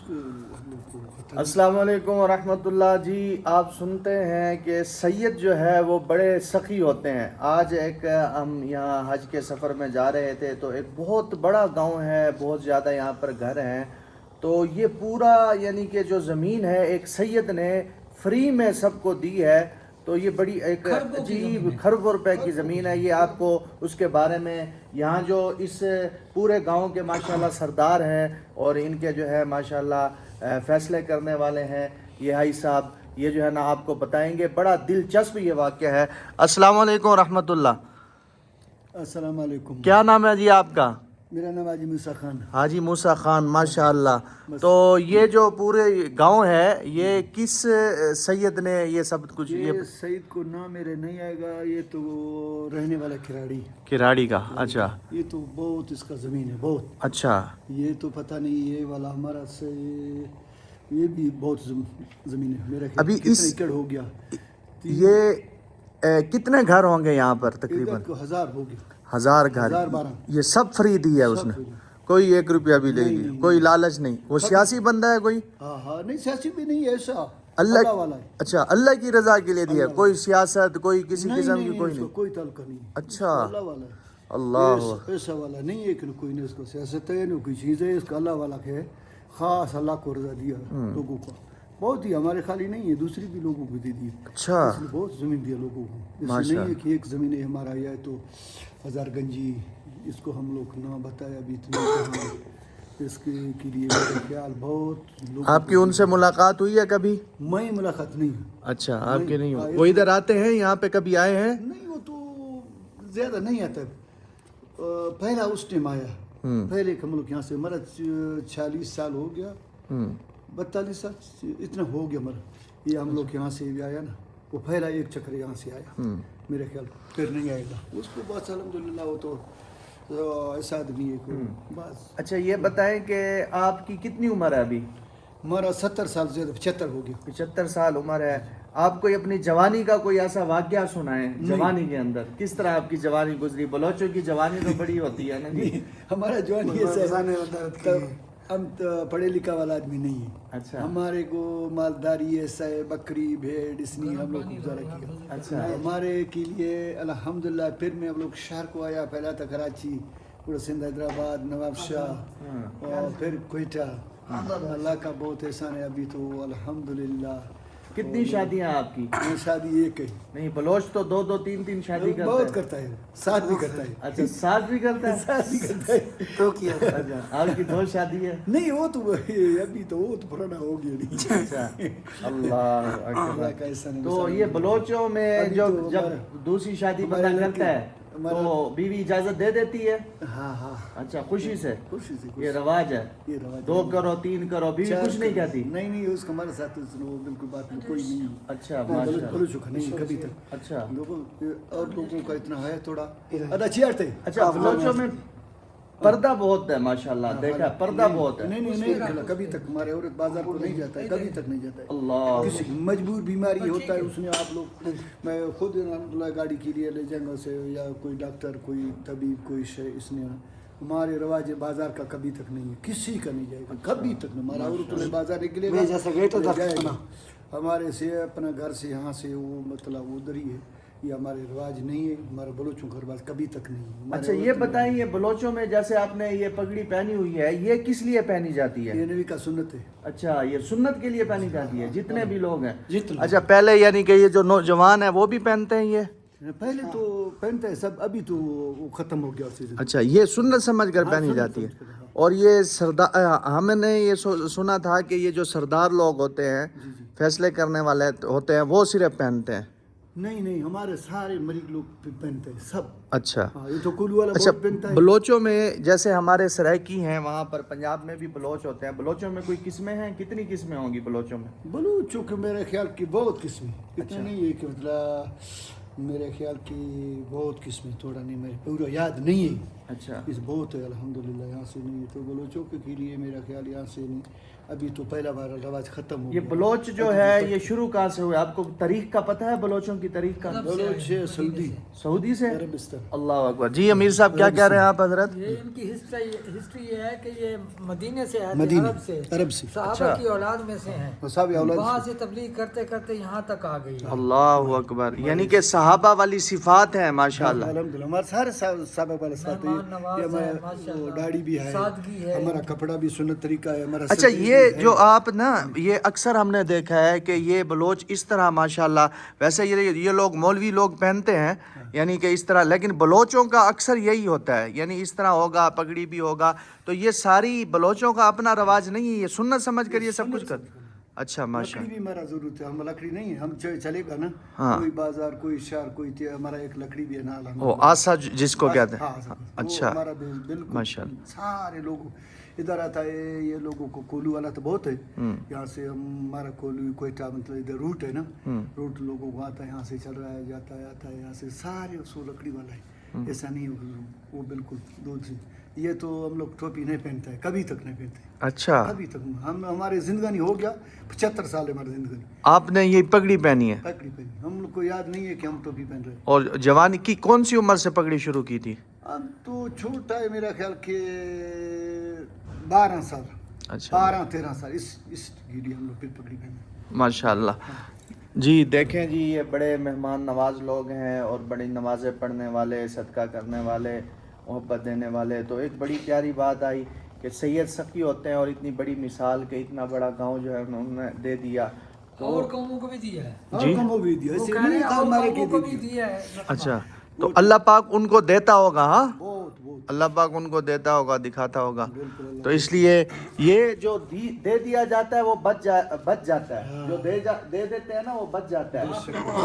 السلام علیکم ورحمۃ اللہ جی. آپ سنتے ہیں کہ سید جو ہے وہ بڑے سخی ہوتے ہیں. آج ایک ہم یہاں حج کے سفر میں جا رہے تھے تو ایک بہت بڑا گاؤں ہے, بہت زیادہ یہاں پر گھر ہیں. تو یہ پورا یعنی کہ جو زمین ہے ایک سید نے فری میں سب کو دی ہے. تو یہ بڑی ایک عجیب کھربوں روپے کی زمین ہے. یہ آپ کو اس کے بارے میں یہاں جو اس پورے گاؤں کے ماشاءاللہ سردار ہیں اور ان کے جو ہے ماشاءاللہ فیصلے کرنے والے ہیں یہ حاجی صاحب, یہ جو ہے نا آپ کو بتائیں گے. بڑا دلچسپ یہ واقعہ ہے. السلام علیکم ورحمۃ اللہ. السلام علیکم. کیا نام ہے جی آپ کا؟ میرا نام حاجی موسیٰ خان. حاجی موسیٰ خان, ماشاء اللہ. تو یہ جو پورے گاؤں ہے یہ کس سید نے یہ سب کچھ؟ یہ سعید کو نام میرے نہیں آئے گا, یہ تو رہنے والا کراڑی کا. اچھا, یہ تو بہت اس کا زمین ہے بہت. اچھا, یہ تو پتہ نہیں یہ والا ہمارا سے یہ بھی بہت زمین ہے میرا. ابھی کتنا ایکڑ ہو گیا. یہ کتنے گھر ہوں گے یہاں پر تقریباً؟ 1000 ہو گیا. 1000 گھر. 1012. یہ سب فری دی ہے اس نے, کوئی 1 روپیہ بھی لے لی, کوئی لالچ نہیں. وہ سیاسی بندہ ہے کوئی؟ ہاں نہیں, سیاسی بھی نہیں, ایسا اللہ والا ہے. اچھا, اللہ کی رضا کے لیے دیا, کوئی سیاست کوئی کسی قسم کی کوئی نہیں. کوئی تعلق نہیں. اچھا, اللہ والا ہے. اللہ ایسا والا نہیں ہے کہ کوئی نے اس کو سیاست ہے نہ کوئی چیز ہے. اس کا اللہ والا ہے, خاص اللہ کو رضا دیا لوگوں کو. بہت ہی ہمارے خالی نہیں ہے, دوسری بھی لوگوں کو دے دی. اچھا, اس نے بہت زمین دیا لوگوں کو. اس نہیں ہے کہ ایک زمین ہے ہمارا یا تو 1000 گنجی, اس کو ہم لوگ نہ بتایا بھی اتنا. اس کے لیے میرا خیال بہت لوگ. آپ کی ان سے ملاقات ہوئی ہے کبھی؟ میں ملاقات نہیں. اچھا, آپ کی نہیں ہوئی. وہ ادھر آتے ہیں, یہاں پہ کبھی آئے ہیں؟ نہیں, وہ تو زیادہ نہیں آتا. پہلا اس ٹائم آیا, پہلے ہم لوگ یہاں سے ہمارا 46 سال ہو گیا, 42 سال اتنا ہو گیا ہمارا. یہ ہم لوگ یہاں سے بھی آیا نا, وہ پہلا ایک چکر یہاں سے آیا میرے خیال. پھر نہیں آئے گا اس کو. بس الحمدللہ وہ تو ایسا آدمی ہے کوئی بس. اچھا, یہ بتائیں کہ آپ کی کتنی عمر ہے ابھی؟ ہمارا 70 سال زیادہ 75 ہو گیا. 75 سال عمر ہے. آپ کوئی اپنی جوانی کا کوئی ایسا واقعہ سنائیں, جوانی کے اندر کس طرح آپ کی جوانی گزری؟ بلوچوں کی جوانی تو بڑی ہوتی ہے نا جی. ہمارا جوانی ایسا, ہم پڑھے لکھا والا آدمی نہیں ہے. اچھا, ہمارے کو مالداری ایسا ہے, بکری بھیڑ اس نے ہم لوگ کو گزارا کیا. اچھا, ہمارے کے لیے الحمدللہ. پھر میں ہم لوگ شہر کو آیا, پہلا تھا کراچی, پورا سندھ, حیدرآباد, نواب شاہ, اور پھر کوئٹہ. اللہ کا بہت احسان ہے. ابھی تو الحمدللہ. کتنی شادیاں آپ کی؟ شادی ایک ہے. نہیں, بلوچ تو 2 3 شادی کرتا ہے. بہت کرتا ہے, 7 بھی کرتا ہے. اچھا, 7 بھی کرتا ہے. 7 بھی کرتا ہے. تو کیا آپ کی 2 شادی ہے؟ نہیں, وہ تو ابھی تو وہ تو پرانا ہو گیا. اچھا, اللہ اللہ کا احسان ہے. تو یہ بلوچوں میں جو جب دوسری شادی بندہ کرتا ہے تو بیوی اجازت دے دیتی ہے؟ ہاں ہاں. اچھا, خوشی سے. خوشی سے. یہ رواج ہے, 2 کرو 3 کرو, بیوی کچھ نہیں کہتی؟ نہیں, اس کا ہمارے ساتھ وہ بالکل بات میں کوئی نہیں. اچھا, بلوچوں کا نہیں کبھی تک. اچھا, اور لوگوں کا اتنا ہے تھوڑا. اچھا, بلوچوں میں پردہ بہت ہے ماشاءاللہ, دیکھا پردہ بہت ہے. نہیں, کبھی تک ہمارے عورت بازار کو نہیں جاتا ہے, کبھی تک نہیں جاتا ہے. اللہ, کسی مجبور بیماری ہوتا ہے اس نے, آپ لوگ میں خود گاڑی کے لیے لے جاؤں گا سے, یا کوئی ڈاکٹر, کوئی طبیب, کوئی شے, اس نے ہمارے رواج بازار کا کبھی تک نہیں ہے, کسی کا نہیں جائے گا کبھی تک. ہمارا عورتوں نے بازار نکلے گا جائے گا. ہمارے سے اپنا گھر سے یہاں سے وہ مطلب ادھر ہی ہے. یہ ہمارے رواج نہیں ہے, ہمارے بلوچوں کا رواج کبھی تک نہیں ہے. اچھا, یہ بتائیں, یہ بلوچوں میں جیسے آپ نے یہ پگڑی پہنی ہوئی ہے, یہ کس لیے پہنی جاتی ہے؟ یہ نبی کا سنت ہے. اچھا, یہ سنت کے لیے پہنی جاتی ہے جتنے بھی لوگ ہیں. جتنے. اچھا, پہلے یعنی کہ یہ جو نوجوان ہیں وہ بھی پہنتے ہیں یہ؟ پہلے تو پہنتے ہیں سب, ابھی تو وہ ختم ہو گیا. اچھا, یہ سنت سمجھ کر پہنی جاتی ہے. اور یہ سردار, ہم نے یہ سنا تھا کہ یہ جو سردار لوگ ہوتے ہیں, فیصلے کرنے والے ہوتے ہیں, وہ صرف پہنتے ہیں. نہیں, ہمارے سارے مریض لوگ پہنتے ہیں سب. اچا, یہ تو کلو والا بہت پہنتا ہے. بلوچوں میں جیسے ہمارے سرائکی ہیں, وہاں پر پنجاب میں بھی بلوچ ہوتے ہیں, بلوچوں میں کوئی قسمیں ہیں؟ کتنی قسمیں ہوں گی بلوچوں میں؟ بلوچوں کے میرے خیال کی بہت قسمیں, اتنا نہیں ہے کہ مطلب میرے خیال کی بہت قسمیں, تھوڑا نہیں, میرے پورا یاد نہیں ہے. اچھا, اس بہت ہے الحمدللہ. یہاں سے نہیں ہے تو بلوچوں کے لیے میرا خیال یہاں سے نہیں. अभी तो पहला बार रवाज खत्म हो ये गया। बलोच जो है ये शुरू कहाँ से हुए? आपको तारीख का पता है बलोचों की तारीख का? बलोच से सऊदी सऊदी से? अरबिस्तान। अल्लाह अकबर। जी अमीर साहब क्या कह रहे हैं आप हजरत? ये इनकी हिस्ट्री ये है कि ये मदीने से आए थे, मदीने, अरब से अच्छा। सहाबा की औलाद में से हैं। सब औलाद वहाँ से तबलीग करते करते यहाँ तक आ गई। अल्लाह अकबर। यानी कि सहाबा वाली सिफात है माशाल्लाह। अल्हम्दुलिल्लाह हमारे सारे साहब वाले साथ हैं। मेहमान नवाज ये है, हमारा माशाल्लाह। दाढ़ी भी है, सादगी है। हमारा कपड़ा भी सुन्नत तरीका है, हमारा अच्छा सजदे ये भी है। जो आप ना ये अक्सर हमने देखा है कि ये बलोच इस तरह माशाल्लाह, वैसे ये लोग मौलवी लोग पहनते हैं यानी कि इस तरह, लेकिन बलोचों का अक्सर यही होता है, यानी इस तरह होगा, पगड़ी भी होगा। तो ये सारी बलोचों का अपना रवाज नहीं है, ये सुन्नत समझ कर ये सब कुछ कर। अच्छा लकड़ी माशाल्लाह। भी हमारा जरूरत है, हम लकड़ी नहीं है, हम चलेगा ना हाँ। कोई बाजार कोई शहर कोई हमारा एक लकड़ी भी है ना ओ आसा जिसको कहते हाँ, हैं। वो अच्छा हमारा बिल्कुल माशाल्लाह। सारे लोगों इधर आता है, ये लोगों को कोलू वाला तो बहुत है। यहाँ से हमारा कोलू कोयटा मतलब इधर रूट है ना, रूट लोगों को आता है, यहाँ से चल रहा है जाता है आता है, यहाँ से सारे सो लकड़ी वाला है। ऐसा नहीं वो बिल्कुल दूर से। ये तो हम लोग टोपी नहीं पहनता है, कभी तक नहीं पहनते, अच्छा कभी तक। हम हमारे जिंदगानी हो गया 75 साल है हमारी जिंदगानी आपने ये पगड़ी पहनी है? पगड़ी पहनी, हम लोग को याद नहीं है कि हम टोपी पहन रहे हैं। और जवानी की कौन सी उम्र से पगड़ी शुरू की थी? अब तो छोटा है मेरा ख्याल के 12 साल, अच्छा 12-13 साल इस गिरी हम लोग फिर पगड़ी पहने। माशाल्लाह। जी देखें जी, ये बड़े मेहमान नवाज लोग हैं और बड़ी नमाज़ें पढ़ने वाले, सदका करने वाले, मोहब्बत देने वाले। तो एक बड़ी प्यारी बात आई कि सैयद सखी होते हैं और इतनी बड़ी मिसाल के इतना बड़ा गांव जो है उन्होंने दे दिया। तो और कौमों को भी दिया है, जी कमो भी दिया, वो ऐसे कह रहे नहीं हैं कहा और हमारे कौमों के को दे भी दिया। दिया है। अच्छा, तो अल्लाह पाक उनको देता होगा। हाँ बहुत बहुत अल्लाह पाक उनको देता होगा, दिखाता होगा। बिल्कुल अल्लाह। तो इसलिए ये जो दे दिया जाता है वो बच जाता है, जो दे देते हैं ना वो बच जाता है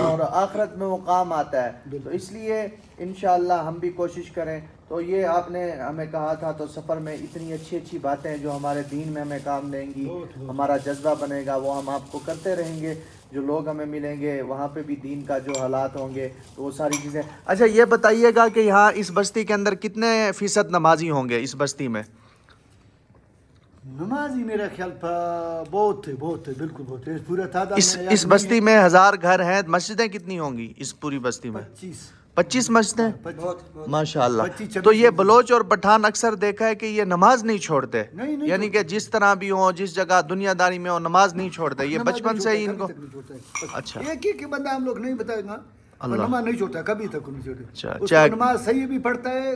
और आखिरत में वो काम आता है। तो इसलिए इंशाअल्लाह हम भी कोशिश करें। तो ये आपने हमें कहा था, तो सफ़र में इतनी अच्छी अच्छी बातें जो हमारे दीन में हमें काम देंगी, हमारा जज्बा बनेगा, वो हम आपको करते रहेंगे। जो लोग हमें मिलेंगे वहाँ पे भी दीन का जो हालात होंगे तो वो सारी चीज़ें। अच्छा ये बताइएगा कि यहाँ इस बस्ती के अंदर कितने फ़ीसद नमाजी होंगे इस बस्ती में? नमाजी मेरा ख्याल बहुत है बिल्कुल बहुत है, पूरा तादाद इस बस्ती में 1000 घर हैं, मस्जिदें कितनी होंगी इस पूरी बस्ती में? 25 मस्जिदें माशाल्लाह। 25-26 तो ये बलोच और पठान अक्सर देखा है कि ये नमाज नहीं छोड़ते, नहीं यानी कि जिस तरह भी हो, जिस जगह दुनियादारी में हो, नमाज नहीं छोड़ते। ये नमाज बचपन नहीं से ही छोड़ता, इनको कभी तक नहीं छोड़ता है। अच्छा एक एक बंदा हम लोग नहीं बताएगा, पर अल्लाह। नमाज नहीं छोड़ता, कभी तक नहीं छोड़ता। अच्छा, उसको चाहे- नमाज सही भी पढ़ता है,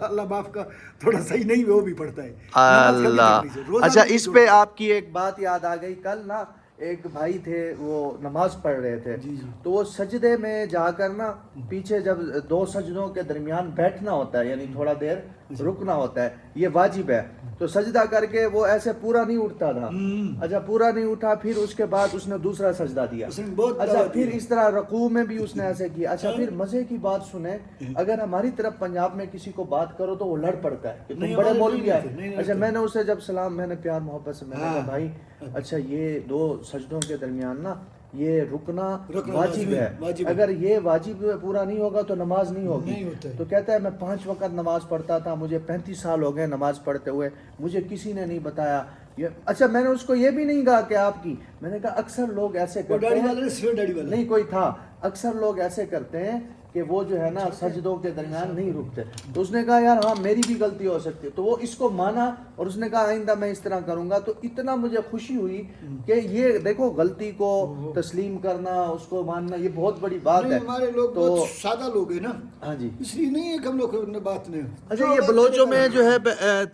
अल्लाह माफ का, थोड़ा सही नहीं वो भी पढ़ता है। नमाज कभी तक अल्लाह। नहीं छोड़ता, रोज़ा अच्छा भी नहीं इस पे छोड़ता। आपकी एक बात याद आ गई। कल ना एक भाई थे, वो नमाज पढ़ रहे थे, तो वो सजदे में जाकर ना पीछे जब 2 सजदों के दरमियान बैठना होता है, यानी थोड़ा देर रुकना होता है, ये वाजिब है। तो सजदा करके वो ऐसे पूरा नहीं उठता था। अच्छा पूरा नहीं उठा, फिर उसके बाद उसने दूसरा सजदा दिया। उसने बहुत अच्छा दावा फिर दिया। इस तरह रकू में भी उसने ऐसे किया। अच्छा फिर मजे की बात सुने, अगर हमारी तरफ पंजाब में किसी को बात करो तो वो लड़ पड़ता है कि तुम नहीं, बड़े हमारे मौलवी नहीं आए। लड़ते, नहीं अच्छा लड़ते। मैंने उसे जब सलाम, मैंने प्यार मोहब्बत से मैंने कहा हाँ। भाई अच्छा ये 2 सजदों के दरमियान ना ये रुकना रुकना वाजिब है, वाजिब है। अगर ये वाजिब पूरा नहीं होगा तो नमाज नहीं होगी। नहीं होता है। तो कहता है मैं 5 वक्त नमाज पढ़ता था, मुझे 35 साल हो गए नमाज पढ़ते हुए, मुझे किसी ने नहीं बताया ये। अच्छा मैंने उसको ये भी नहीं कहा कि आपकी, मैंने कहा अक्सर लोग ऐसे वो करते दाढ़ी हैं, वाला नहीं, सिर्फ दाढ़ी वाला। नहीं कोई था, अक्सर लोग ऐसे करते हैं कि वो जो है ना सजदों के दरमियान नहीं रुकते। तो उसने कहा यार हाँ मेरी भी गलती हो सकती है। तो वो इसको माना और उसने कहा आइंदा मैं इस तरह करूंगा। तो इतना मुझे खुशी हुई कि ये देखो गलती को तस्लीम करना, उसको मानना, ये बहुत बड़ी बात नहीं, है। हमारे लोग तो बहुत सादा लोग हैं ना, हाँ जी। इसलिए नहीं है कि हम लोग ने बात नहीं। अच्छा ये बलोचों में जो है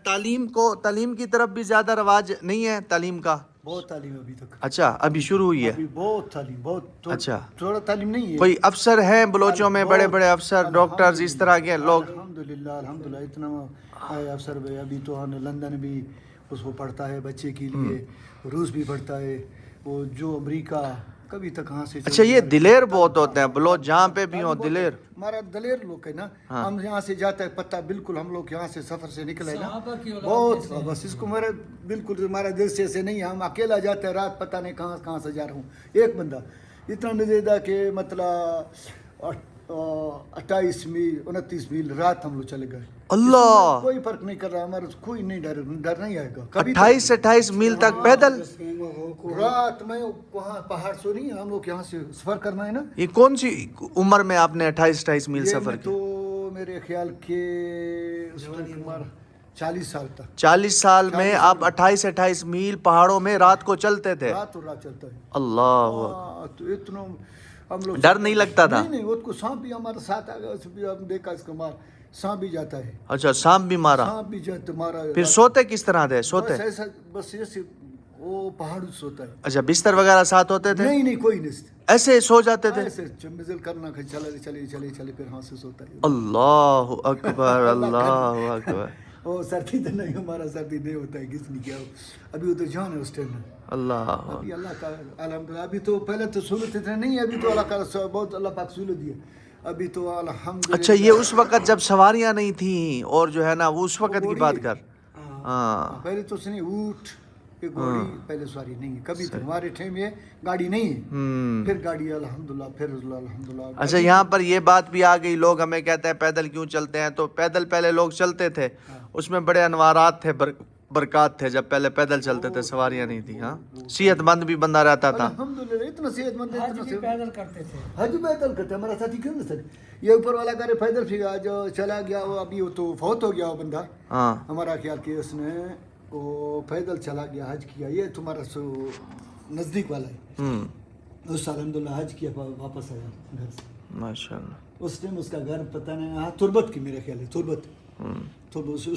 तालीम की तरफ भी ज्यादा रवाज नहीं है तालीम का? बहुत तालीम अभी तक, अच्छा अभी शुरू हुई है। अभी बहुत तालीम, बहुत अच्छा। थोड़ा तालीम नहीं है। कोई अफसर हैं बलोचों में, बड़े बड़े अफसर, डॉक्टर्स, इस तरह के लोग? अल्हम्दुलिल्लाह इतना आए अफसर भाई। अभी तो हमने लंदन भी उसको पढ़ता है बच्चे के लिए, रूस भी पढ़ता है, वो जो अमेरिका कभी तक कहाँ से। अच्छा ये दिलेर बहुत होते हैं बलोच, जहाँ पे भी हो दिलेर। हमारा दलेर लोग है ना, हम यहाँ से जाता है पता बिल्कुल, हम लोग यहाँ से सफर से निकले ना सहाबा की औलाद बहुत, में से हैं। बस इसको मेरे बिल्कुल हमारा दिल से ऐसे नहीं है। हम अकेला जाते हैं, रात पता नहीं कहाँ कहाँ से जा रहा हूँ, एक बंदा इतना नहीं देता कि मतलब 28 मील 29 मील रात हम लोग चले गए। अल्लाह। इसमें कोई फर्क नहीं कर रहा, हमारा कोई नहीं डर नहीं आएगा कभी। 28 मील तक पैदल? रात में वहाँ पहाड़ से नहीं, हम लोग यहाँ से सफर करना है ना। ये कौन सी उम्र में आपने 28 मील ये सफर मैं किया? तो मेरे ख्याल के उस वक्त उम्र 40 साल तक। 40 साल में आप 28 मील पहाड़ों में रात को चलते थे? रात और रात चलता है। अल्लाह। हाँ, तो इतना हम लोग डर नहीं लगता था? नहीं, उसको सांप भी हमारे साथ आ गया, उसे भी हम देखा, इसको मार सांप भी जाता है। अच्छा, सांप भी मारा? सांप भी जाता मारा। फिर सोते किस तरह थे? सोते? बस ऐसा, बस ऐसे वो पहाड़ से सोता है। अच्छा, बिस्तर वगैरह साथ होते थे? नहीं कोई नहीं, ऐसे सो जाते थे? ऐसे चमिजल करना, चले चले चले चले फिर हाथ से सोता है। अल्लाह अकबर, अल्लाह अकबर। वो सर्दी तो नहीं, हमारा सर्दी नहीं होता है, किसने किया। अभी उधर जान है उस टाइम में। अल्लाह। अभी अल्लाह का अल्हम्दुलिल्लाह, अभी तो पहले तो सहूलत इतने नहीं है, अभी तो अल्लाह का बहुत अल्लाह पाक सहूलत दिए अभी तो अल्हम्दुलिल्लाह। अच्छा, ये उस वक्त जब सवारियां नहीं थी और जो है ना वो उस वक्त की बात कर। हाँ, पहले तो उसने ऊँट एक घोड़ी, पहले सवारी नहीं है कभी, तो हमारे टाइम में गाड़ी नहीं है, फिर गाड़ी अल्हम्दुलिल्लाह, फिर अल्हम्दुलिल्लाह। अच्छा, यहाँ पर ये बात भी आ गई, लोग हमें कहते हैं पैदल क्यों चलते हैं, तो पैदल पहले लोग चलते थे, उसमें बड़े अनवारात थे, बरकत थे, जब पहले पैदल चलते थे, सवारियां नहीं थी। हाँ, सेहतमंद भी बंदा रहता था। अल्हम्दुलिल्लाह इतना सेहतमंद है, आज इतना भी सेहत। पैदल करते थे। हज पैदल करते, हमारा साथी क्यों नहीं सर, ये ऊपर वाला करे पैदल, फिर आज चला गया वो, अभी वो तो फौत हो गया वो बंदा। हाँ, हमारा ख्याल कि उसने वो पैदल चला गया, हज किया। ये तुम्हारा सो नज़दीक वाला है, उस साल अल्हम्दुलिल्लाह हज किया, वापस आया घर से माशाल्लाह। उस टाइम उसका घर पता नहीं, हाँ तुर्बत की मेरा ख्याल है, तुर्बत उस टाइम